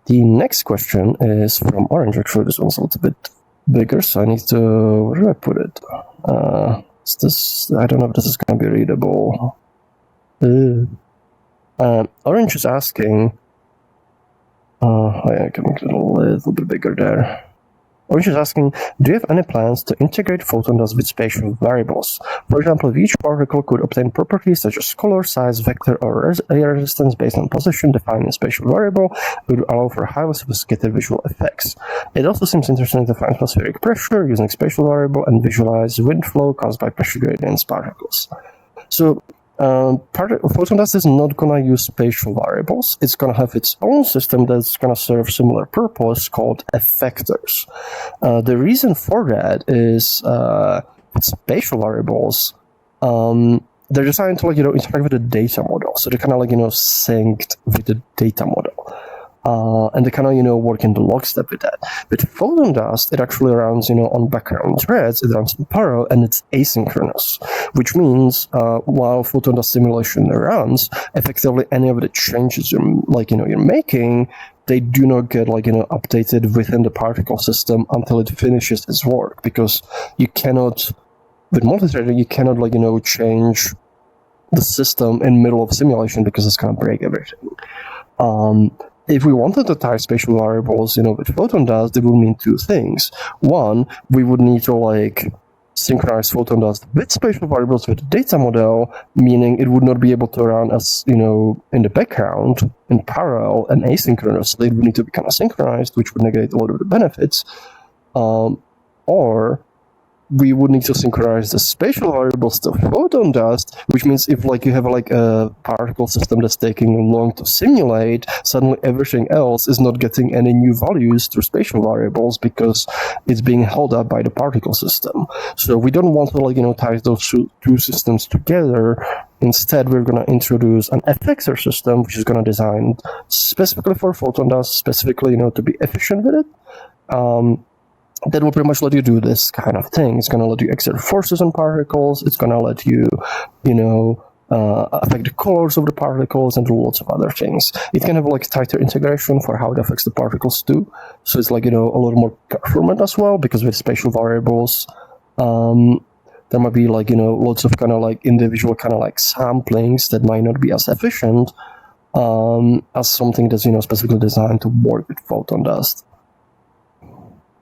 The next question is from Orange. Actually, this one's a little bit bigger, so I need to, where do I put it? Is this, I don't know if this is going to be readable. Orange is asking, I can make it a little bit bigger there. Orange is asking, do you have any plans to integrate PhotonDust with spatial variables? For example, if each particle could obtain properties such as color, size, vector, or air resistance based on position defined in a spatial variable, it would allow for highly sophisticated visual effects. It also seems interesting to find atmospheric pressure using spatial variable and visualize wind flow caused by pressure gradients particles. So, PhotonDust is not going to use spatial variables. It's going to have its own system that's going to serve similar purpose called effectors. The reason for that is spatial variables, they're designed to interact with the data model. So they're kind of synced with the data model. And they kind of, work in the lockstep with that. With PhotonDust, it actually runs, on background threads, it runs in parallel, and it's asynchronous, which means while PhotonDust simulation runs, effectively any of the changes you're making, they do not get updated within the particle system until it finishes its work, because you cannot, with multithreading, you cannot change the system in middle of simulation because it's going to break everything. If we wanted to tie spatial variables, with PhotonDust, it would mean two things. One, we would need to synchronize PhotonDust with spatial variables with the data model, meaning it would not be able to run as, in the background, in parallel and asynchronously. It would need to be kind of synchronized, which would negate a lot of the benefits. Or we would need to synchronize the spatial variables to PhotonDust, which means if you have a particle system that's taking long to simulate, suddenly everything else is not getting any new values through spatial variables because it's being held up by the particle system. So we don't want to tie those two systems together. Instead, we're going to introduce an effector system, which is going to design specifically for PhotonDust, specifically to be efficient with it. That will pretty much let you do this kind of thing. It's going to let you exert forces on particles. It's going to let you, affect the colors of the particles and do lots of other things. It can have tighter integration for how it affects the particles too. So it's a lot more performant as well, because with spatial variables, there might be lots of individual samplings that might not be as efficient as something that's specifically designed to work with PhotonDust.